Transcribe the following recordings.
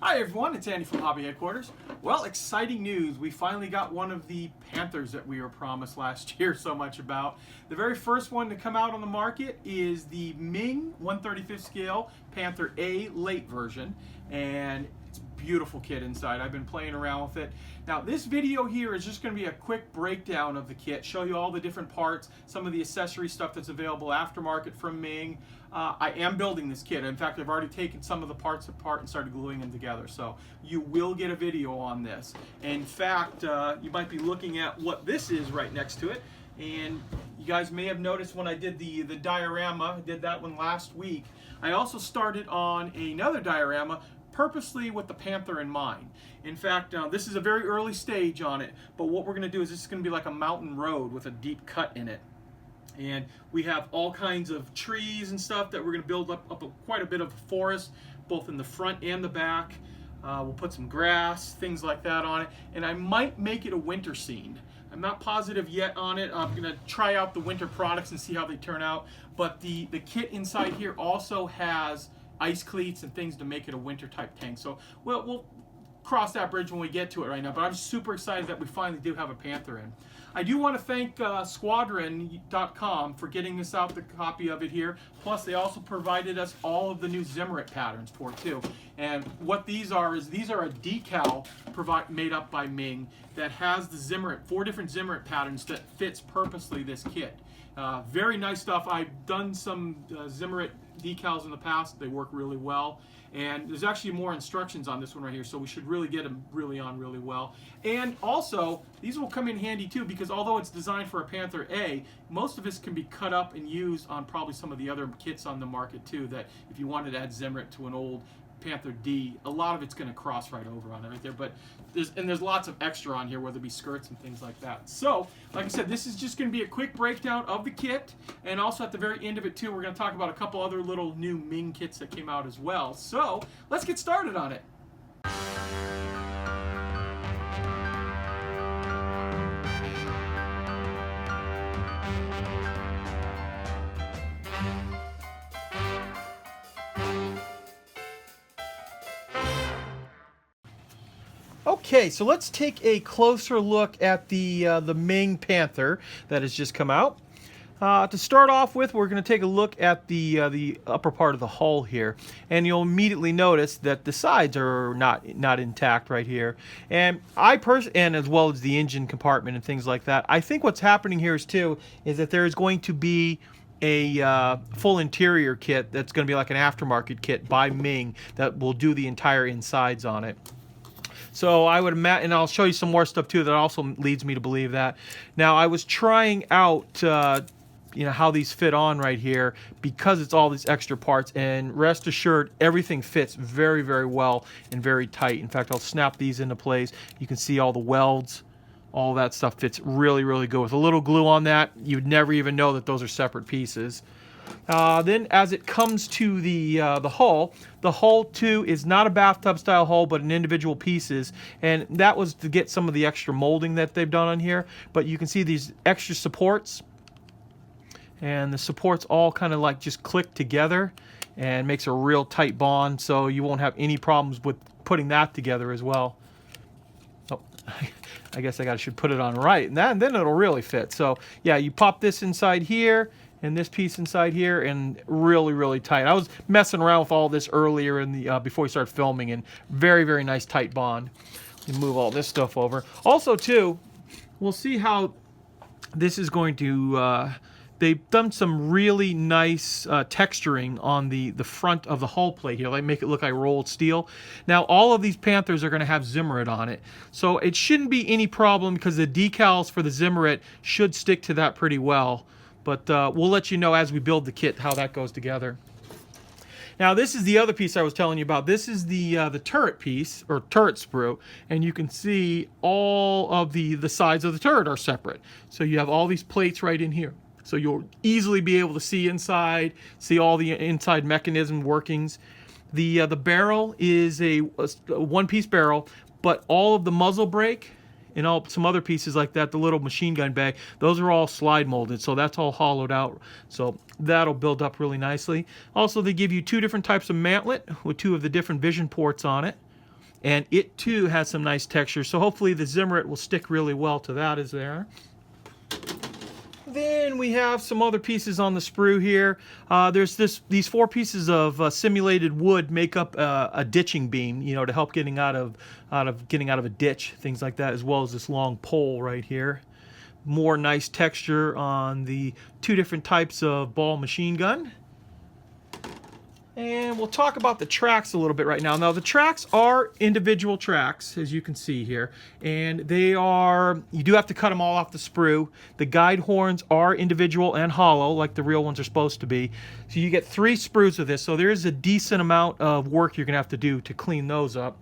Hi everyone, it's Andy from Hobby Headquarters. Well, exciting news. We finally got one of the Panthers that we were promised last year so much about. The very first one to come out on the market is the Meng 1/35 scale Panther A late version, and it's a beautiful kit inside. I've been playing around with it. Now this video here is just going to be a quick breakdown of the kit, show you all the different parts, some of the accessory stuff that's available aftermarket from Meng. I am building this kit. In fact, I've already taken some of the parts apart and started gluing them together. So you will get a video on this. In fact, you might be looking at what this is right next to it. And you guys may have noticed when I did the diorama, I did that one last week. I also started on another diorama purposely with the Panther in mind. In fact, this is a very early stage on it, but what we're going to do is this is going to be like a mountain road with a deep cut in it. And we have all kinds of trees and stuff that we're going to build up quite a bit of a forest, both in the front and the back. We'll put some grass, things like that on it, and I might make it a winter scene. I'm not positive yet on it. I'm going to try out the winter products and see how they turn out, but the kit inside here also has ice cleats and things to make it a winter type tank. So we'll cross that bridge when we get to it right now, but I'm super excited that we finally do have a Panther in. I do want to thank squadron.com for getting us out the copy of it here. Plus, they also provided us all of the new zimerit patterns for it too. And what these are is these are a decal made up by Meng that has the zimerit, 4 different zimerit patterns that fits purposely this kit. Very nice stuff. I've done some zimerit decals in the past. They work really well. And there's actually more instructions on this one right here, so we should really get them on really well. And also, these will come in handy too, because although it's designed for a Panther A, most of this can be cut up and used on probably some of the other kits on the market too, that if you wanted to add zimerit to an old Panther D, a lot of it's going to cross right over on it right there. But there's lots of extra on here, whether it be skirts and things like that. So, like I said, this is just going to be a quick breakdown of the kit, and also at the very end of it too, we're going to talk about a couple other little new Meng kits that came out as well. So, let's get started on it. Okay, so let's take a closer look at the Meng Panther that has just come out. To start off with, we're going to take a look at the upper part of the hull here, and you'll immediately notice that the sides are not intact right here. And and as well as the engine compartment and things like that. I think what's happening here is that there is going to be a full interior kit that's going to be like an aftermarket kit by Meng that will do the entire insides on it. So I would imagine, and I'll show you some more stuff too that also leads me to believe that. Now I was trying out, how these fit on right here because it's all these extra parts, and rest assured everything fits very, very well and very tight. In fact, I'll snap these into place. You can see all the welds. All that stuff fits really, really good. With a little glue on that, you'd never even know that those are separate pieces. Then as it comes to the hull too is not a bathtub style hull, but an individual pieces, and that was to get some of the extra molding that they've done on here. But you can see these extra supports, and the supports all kind of like just click together and makes a real tight bond, so you won't have any problems with putting that together as well. Oh, I guess I should put it on right, and then it'll really fit. So yeah, you pop this inside here and this piece inside here, and really, really tight. I was messing around with all this earlier in the before we started filming, and very, very nice tight bond. You move all this stuff over. Also too, we'll see how this is going to. They've done some really nice texturing on the front of the hull plate here. They make it look like rolled steel. Now, all of these Panthers are going to have zimerit on it, so it shouldn't be any problem because the decals for the zimerit should stick to that pretty well. But we'll let you know as we build the kit how that goes together. Now this is the other piece I was telling you about. This is the turret piece, or turret sprue, and you can see all of the sides of the turret are separate. So you have all these plates right in here. So you'll easily be able to see inside, see all the inside mechanism workings. The barrel is a one-piece barrel, but all of the muzzle brake and some other pieces like that, the little machine gun bag, those are all slide molded, so that's all hollowed out. So that'll build up really nicely. Also, they give you 2 different types of mantlet with 2 of the different vision ports on it. and it too has some nice texture. So hopefully the zimerit will stick really well to that as there. Then we have some other pieces on the sprue here. There's these 4 pieces of simulated wood make up a ditching beam, you know, to help getting out of a ditch, things like that, as well as this long pole right here. More nice texture on the 2 different types of ball machine gun. And we'll talk about the tracks a little bit right now. Now the tracks are individual tracks, as you can see here, and they are, you do have to cut them all off the sprue. The guide horns are individual and hollow, like the real ones are supposed to be. So you get 3 sprues of this, so there is a decent amount of work you're gonna have to do to clean those up.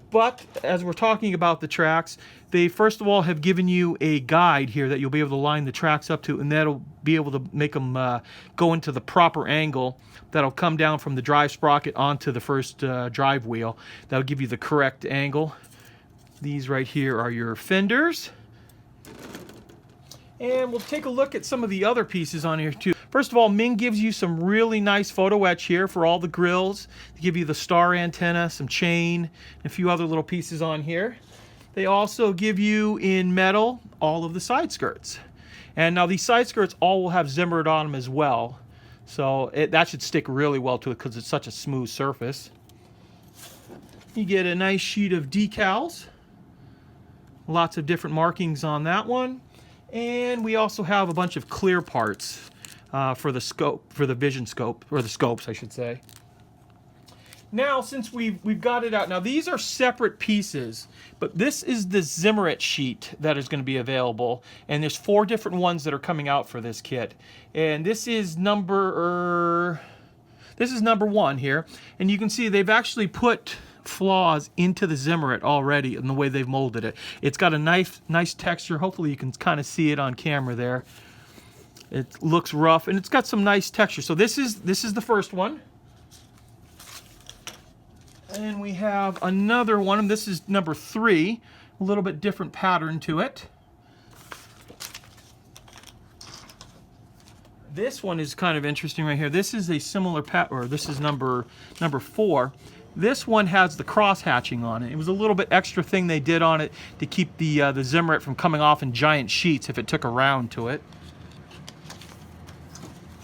But as we're talking about the tracks, they first of all have given you a guide here that you'll be able to line the tracks up to, and that'll be able to make them go into the proper angle that'll come down from the drive sprocket onto the first drive wheel. That'll give you the correct angle. These right here are your fenders. And we'll take a look at some of the other pieces on here too. First of all, Meng gives you some really nice photo etch here for all the grills. They give you the star antenna, some chain, and a few other little pieces on here. They also give you in metal all of the side skirts. And now these side skirts all will have zimerit on them as well. So that should stick really well to it because it's such a smooth surface. You get a nice sheet of decals. Lots of different markings on that one. And we also have a bunch of clear parts for the scope, for the vision scope, or the scopes, I should say. Now, since we've got it out, now these are separate pieces, but this is the zimerit sheet that is going to be available, and there's 4 different ones that are coming out for this kit, and this is number 1 here, and you can see they've actually put flaws into the zimerit already in the way they've molded it. It's got a nice texture. Hopefully you can kind of see it on camera there. It looks rough, and it's got some nice texture. So this is the first one. And we have another one, and this is number 3, a little bit different pattern to it. This one is kind of interesting right here. This is a similar pattern, or this is number 4. This one has the cross hatching on it. It was a little bit extra thing they did on it to keep the zimerit from coming off in giant sheets if it took a round to it.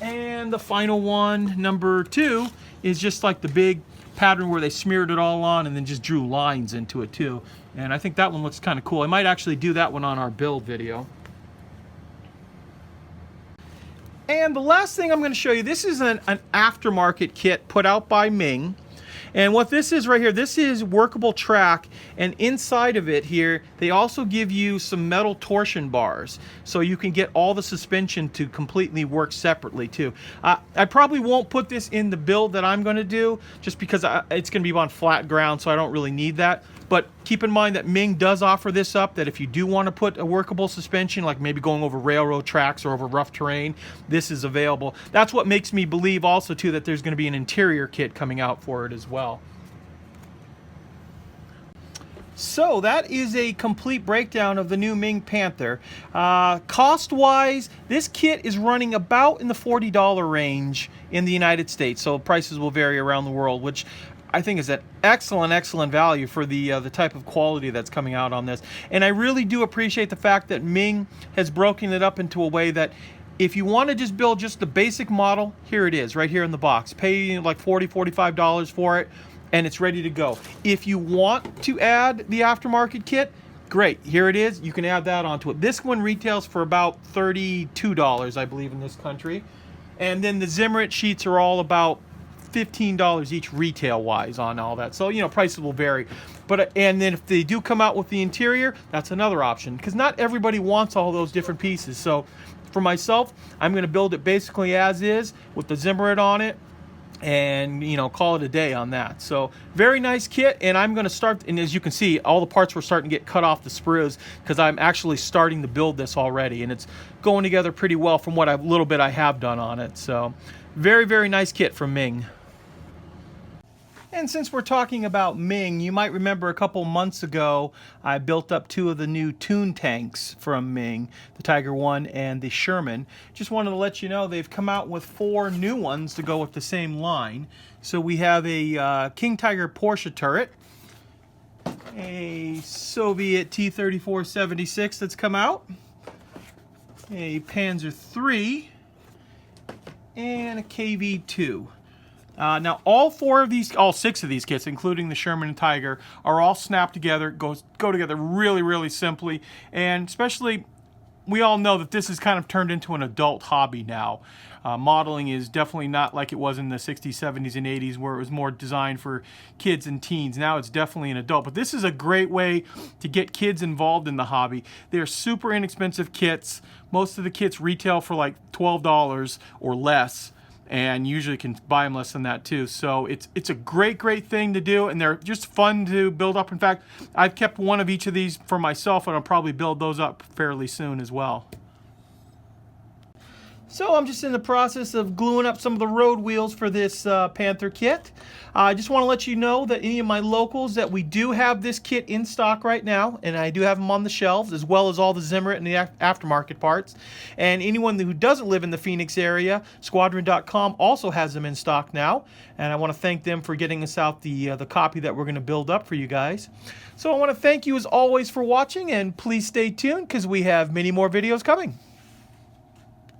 And the final one, number 2, is just like the big pattern where they smeared it all on and then just drew lines into it too. And I think that one looks kind of cool. I might actually do that one on our build video. And the last thing I'm going to show you, this is an aftermarket kit put out by Meng. And what this is right here, this is workable track, and inside of it here, they also give you some metal torsion bars, so you can get all the suspension to completely work separately too. I probably won't put this in the build that I'm going to do, just because it's going to be on flat ground, so I don't really need that. But keep in mind that Meng does offer this up, that if you do want to put a workable suspension, like maybe going over railroad tracks or over rough terrain, this is available. That's what makes me believe also too that there's going to be an interior kit coming out for it as well. So that is a complete breakdown of the new Meng Panther. Cost-wise, this kit is running about in the $40 range in the United States, so prices will vary around the world, which I think is an excellent value for the type of quality that's coming out on this. And I really do appreciate the fact that Meng has broken it up into a way that if you want to just build just the basic model, here it is, right here in the box. Pay like $40, $45 for it, and it's ready to go. If you want to add the aftermarket kit, great, here it is. You can add that onto it. This one retails for about $32, I believe, in this country. And then the zimerit sheets are all about $15 each retail-wise on all that. So, you know, prices will vary. But and then if they do come out with the interior, that's another option, because not everybody wants all those different pieces. So for myself, I'm going to build it basically as is with the zimerit on it, and you know, call it a day on that. So very nice kit, and I'm going to start, and as you can see, all the parts were starting to get cut off the sprues because I'm actually starting to build this already, and it's going together pretty well from what little bit I have done on it. So very nice kit from Meng. And since we're talking about Meng, you might remember a couple months ago I built up 2 of the new toon tanks from Meng, the Tiger 1 and the Sherman. Just wanted to let you know they've come out with 4 new ones to go with the same line. So we have a King Tiger Porsche turret, a Soviet T-34-76 that's come out, a Panzer III, and a KV-2. Now all six of these kits, including the Sherman and Tiger, are all snapped together, go together really, really simply, and especially we all know that this has kind of turned into an adult hobby now. Modeling is definitely not like it was in the 60s, 70s, and 80s where it was more designed for kids and teens. Now it's definitely an adult, but this is a great way to get kids involved in the hobby. They're super inexpensive kits. Most of the kits retail for like $12 or less, and usually can buy them less than that too. So it's a great thing to do, and they're just fun to build up. In fact, I've kept one of each of these for myself, and I'll probably build those up fairly soon as well. So I'm just in the process of gluing up some of the road wheels for this Panther kit. I just want to let you know that any of my locals that we do have this kit in stock right now, and I do have them on the shelves, as well as all the Zimmerit and the aftermarket parts. And anyone who doesn't live in the Phoenix area, Squadron.com also has them in stock now. And I want to thank them for getting us out the copy that we're going to build up for you guys. So I want to thank you as always for watching, and please stay tuned because we have many more videos coming.